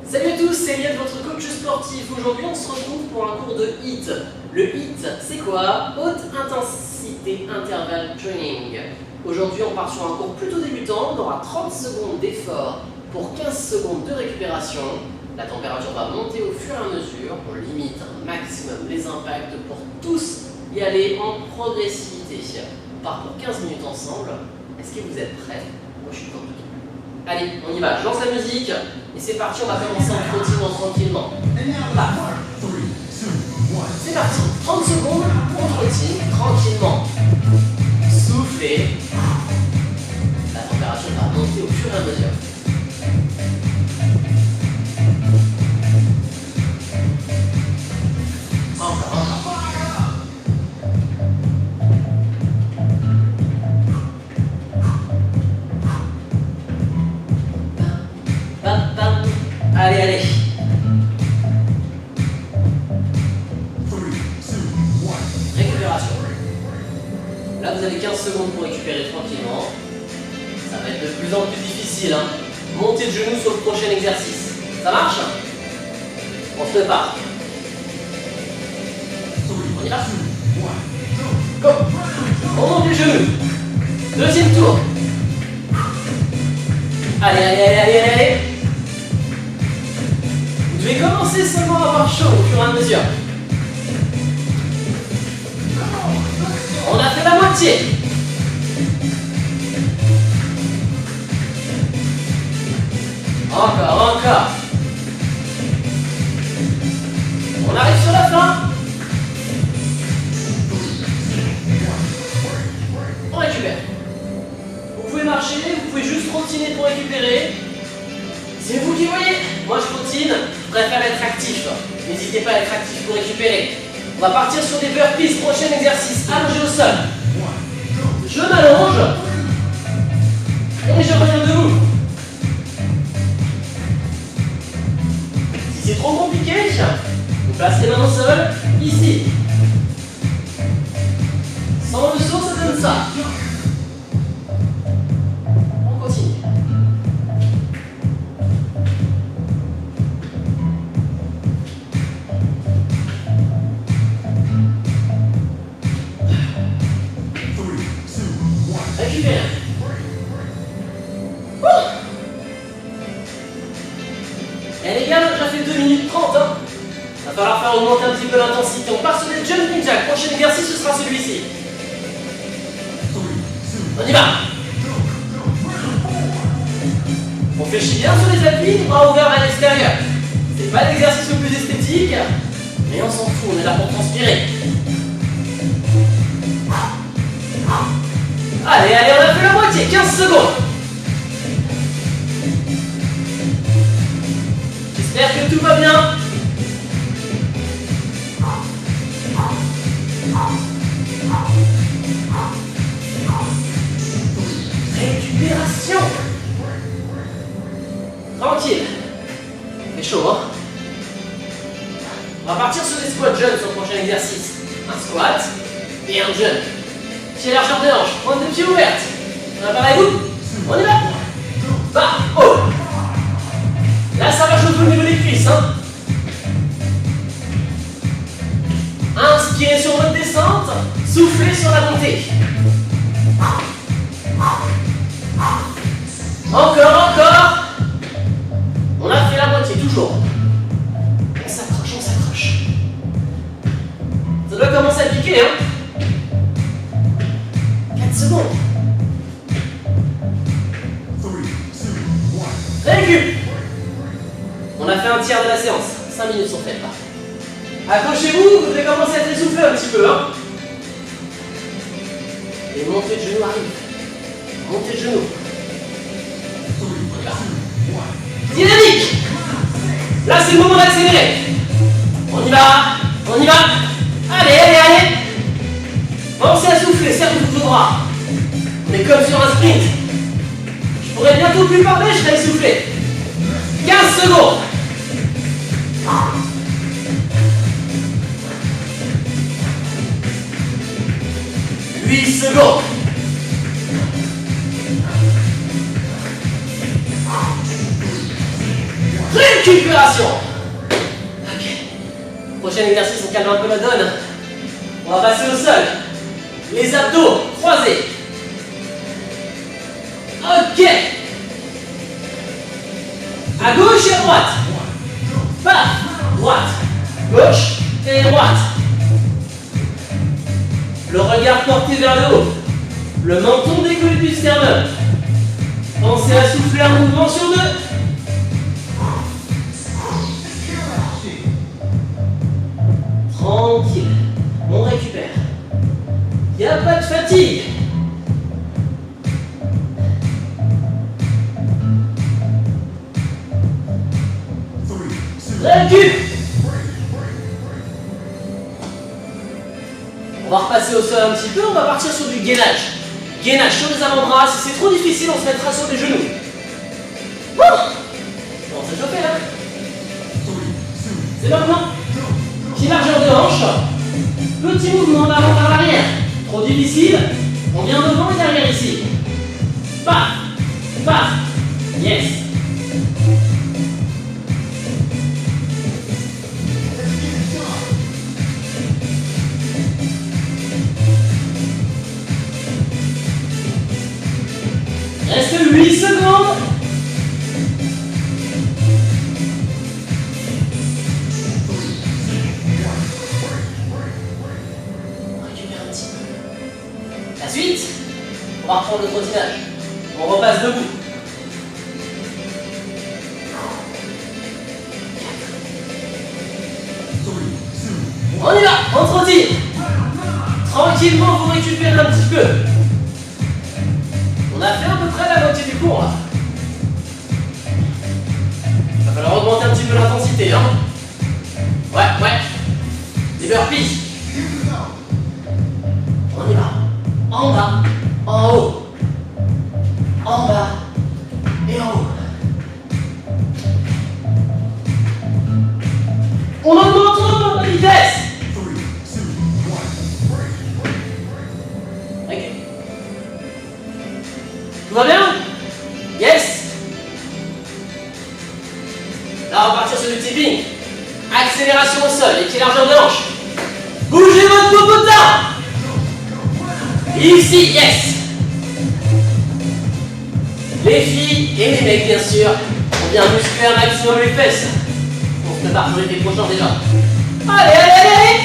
Salut à tous, c'est Eliade, votre coach sportif. Aujourd'hui, on se retrouve pour un cours de HIIT. Le HIIT, c'est quoi? Haute intensité interval training. Aujourd'hui, on part sur un cours plutôt débutant. On aura 30 secondes d'effort pour 15 secondes de récupération. La température va monter au fur et à mesure. On limite un maximum les impacts pour tous y aller en progressivité. On part pour 15 minutes ensemble. Est-ce que vous êtes prêts? Moi, je suis pour tout. Allez, on y va. Je lance la musique. Et c'est parti, on va commencer en trottinant tranquillement. Là. C'est parti. 30 secondes, on trottine tranquillement. Soufflez. La température va monter au fur et à mesure. Encore. Allez. Récupération. Là, vous avez 15 secondes pour récupérer tranquillement. Ça va être de plus en plus difficile. Montez de genoux sur le prochain exercice. Ça marche? On se prépare. On y va? Go! On monte les genoux. Deuxième tour. Allez. Vous devez commencer seulement à avoir chaud au fur et à mesure. On a fait la moitié. Encore. On arrive sur la fin. On récupère. Vous pouvez marcher, vous pouvez juste trottiner pour récupérer. C'est vous qui voyez. Moi je trottine, je préfère être actif. N'hésitez pas à être actif pour récupérer. On va partir sur des burpees, prochain exercice, allongé au sol. Je m'allonge. Et je reviens debout. Si c'est trop compliqué, vous placez les mains au sol, ici. Sans le saut, ça donne ça. On continue. Récupère. Et les gars, on a déjà fait 2 minutes 30. Va falloir faire augmenter un petit peu l'intensité. On part sur les jumping jacks. Prochain exercice, ce sera celui-ci. On y va. On fléchit bien sur les appuis, bras ouverts vers l'extérieur. C'est pas l'exercice le plus esthétique, mais on s'en fout, on est là pour transpirer. Allez, on a fait la moitié, 15 secondes. J'espère que tout va bien. Récupération. Tranquille. C'est chaud, hein? On va partir sur des squats jump sur le prochain exercice. Un squat et un jump. Pied largeur de hanche, pointe de pied ouverte. Préparez-vous. On y va. Bas, haut. Là, ça va chauffer au niveau des cuisses. Inspirez sur votre descente. Soufflez sur la montée. Encore. On a fait la moitié, toujours. On s'accroche. Ça doit commencer à piquer, 4 secondes. Récup. On a fait un tiers de la séance. 5 minutes sont faites là. Accrochez-vous, vous devez commencer à être essoufflé un petit peu. Et montée de genoux arrive. Montée de genoux. Dynamique. Là, c'est le moment d'accélérer. On y va. Allez. Pensez à souffler, servez vos bras. On est comme sur un sprint. Je pourrais bientôt plus parler, je serais essoufflé. 15 secondes. 8 secondes. 2 Récupération. Ok. Prochain exercice, on calme un peu la donne. On va passer au sol. Les abdos croisés. Ok. À gauche et à droite. Pas. Droite. Gauche et droite. Le regard porté vers le haut. Le menton décollé du sternum. Pensez à souffler un mouvement sur deux. Tranquille. On récupère. Il n'y a pas de fatigue. Récup. On va repasser au sol un petit peu, on va partir sur du gainage. Gainage sur les avant-bras, si c'est trop difficile, on se mettra sur les genoux. Bon, on s'est chauffé là. C'est maintenant. Petite largeur de hanche. Petit mouvement d'avant par l'arrière. Trop difficile, on vient devant et derrière ici. Paf, paf, yes. Reste 8 secondes. On récupère un petit peu. La suite, on va reprendre le trottinage. On repasse debout. On y va, on trottine. Tranquillement, vous récupérez un petit peu. On a fait à peu près la moitié du cours là. Il va falloir augmenter un petit peu l'intensité, hein. Ouais. Des burpees. On y va. En bas, en haut. En bas et en haut. On augmente la vitesse. Ok. Tout va bien? Yes. Là, on va partir sur du tipping. Accélération au sol, les pieds largeur de hanche. Bougez votre popotin. Ici, yes. Les filles et les mecs, bien sûr, on vient muscler un maximum les fesses. On se prépare pour l'été prochain déjà. Allez.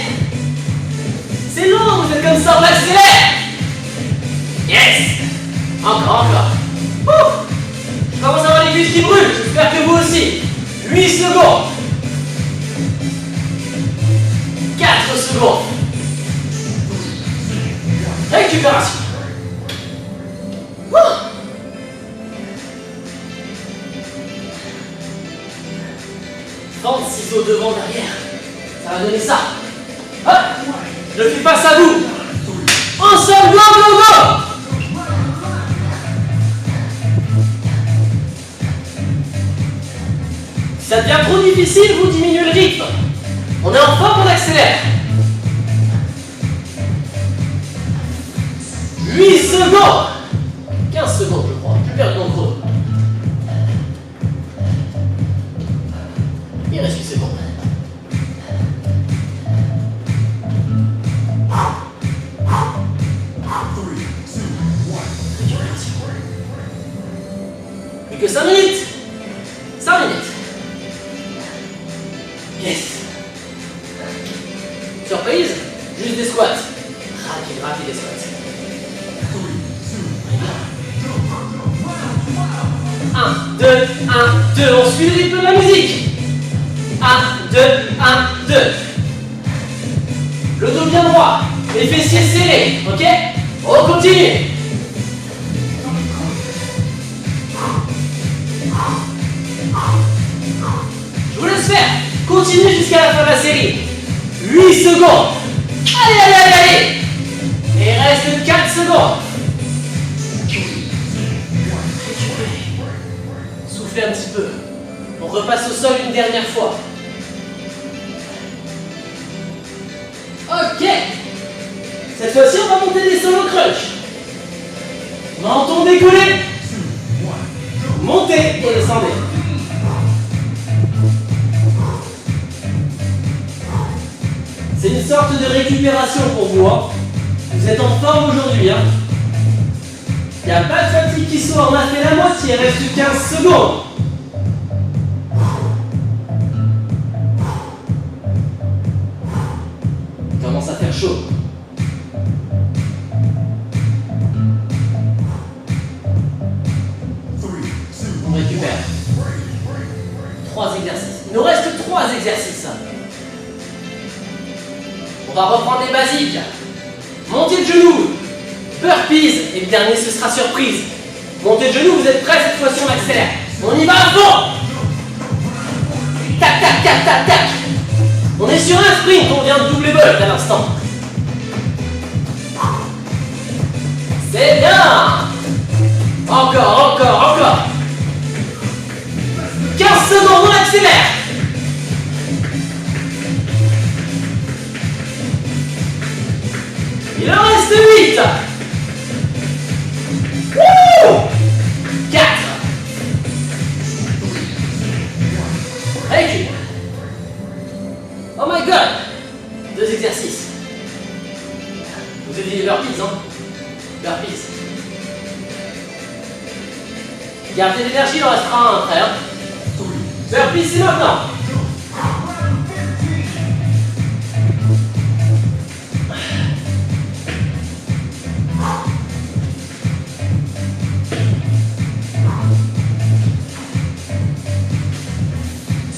C'est long, vous êtes comme ça, on accélère. Yes. Encore. Je commence à avoir les cuisses qui brûlent, j'espère que vous aussi. 8 secondes. 4 secondes. Récupération. 36 au devant, derrière. Ça va donner ça. Hop. Je fais face à vous. Ensemble, go. Si ça devient trop difficile, vous diminuez le rythme. On est en forme, on accélère. 8 secondes. 15 secondes, je crois. Je perds mon chrono. Il reste 8 secondes. Plus que 5 minutes. 5 minutes. Yes. Surprise, juste des squats. Rapide des squats. 1, 2, 1, 2. On suit le rythme de la musique. 1, 2, 1, 2. Le dos bien droit. Les fessiers serrés. Ok? On continue. Je vous laisse faire. Continuez jusqu'à la fin de la série. 8 secondes. Allez. Et il reste 4 secondes. Soufflez un petit peu. On repasse au sol une dernière fois. Ok. Cette fois-ci, on va monter des solo crunch. Menton décollé. Montez et descendez. sorte de récupération pour vous. Hein. Vous êtes en forme aujourd'hui. Hein. Il n'y a pas de fatigue qui sort, on a fait la moitié, il reste 15 secondes. Il commence à faire chaud. On récupère. 3 exercices. Il nous reste 3 exercices. On va reprendre les basiques. Montez le genou. Burpees. Et le dernier, ce sera surprise. Montez le genou, vous êtes prêts, cette fois-ci on accélère. On y va à fond. Tac, tac, tac, tac, tac. On est sur un sprint, on vient de doubler bolt à l'instant. C'est bien. Encore, encore, encore. 15 secondes, on accélère. Il en reste 8. 4. Récup. Oh my god. 2 exercices. Vous avez dit burpees, hein? Burpees. Gardez l'énergie, il en restera un après. Hein? Burpees, c'est maintenant.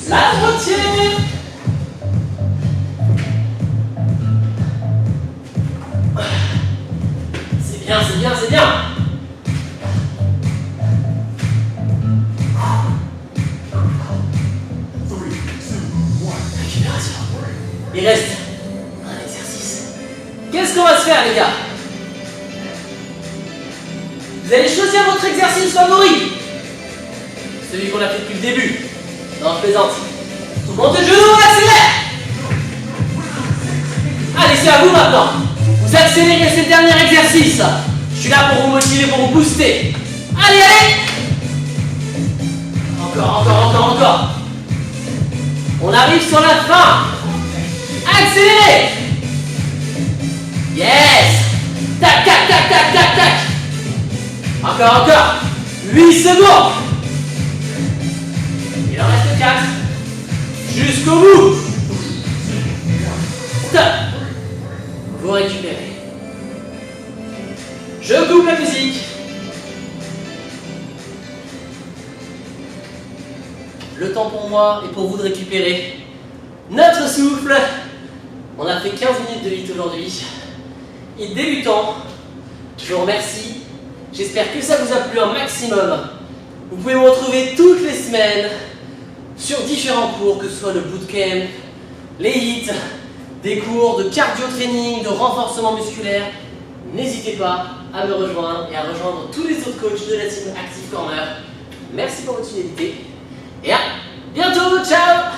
La moitié. C'est bien, c'est bien, c'est bien. Récupération. Il reste un exercice. Qu'est-ce qu'on va se faire, les gars? Vous allez choisir votre exercice favori. Celui qu'on a fait depuis le début. Non, je plaisante. Montez le genou, on accélère. Allez, c'est à vous maintenant. Vous accélérez ce dernier exercice. Je suis là pour vous motiver, pour vous booster. Allez, allez. Encore, encore, encore, encore. On arrive sur la fin. Accélérez. Yes. Tac, tac, tac, tac, tac, tac. Encore, encore. 8 secondes. Il en reste 4. Jusqu'au bout. Stop. Vous récupérez. Je coupe la musique. Le temps pour moi et pour vous de récupérer notre souffle. On a fait 15 minutes de hit aujourd'hui. Hit débutant. Je vous remercie. J'espère que ça vous a plu un maximum. Vous pouvez me retrouver toutes les semaines sur différents cours, que ce soit le bootcamp, les hits, des cours de cardio-training, de renforcement musculaire. N'hésitez pas à me rejoindre et à rejoindre tous les autres coachs de la team Active Corner. Merci pour votre fidélité et à bientôt, ciao!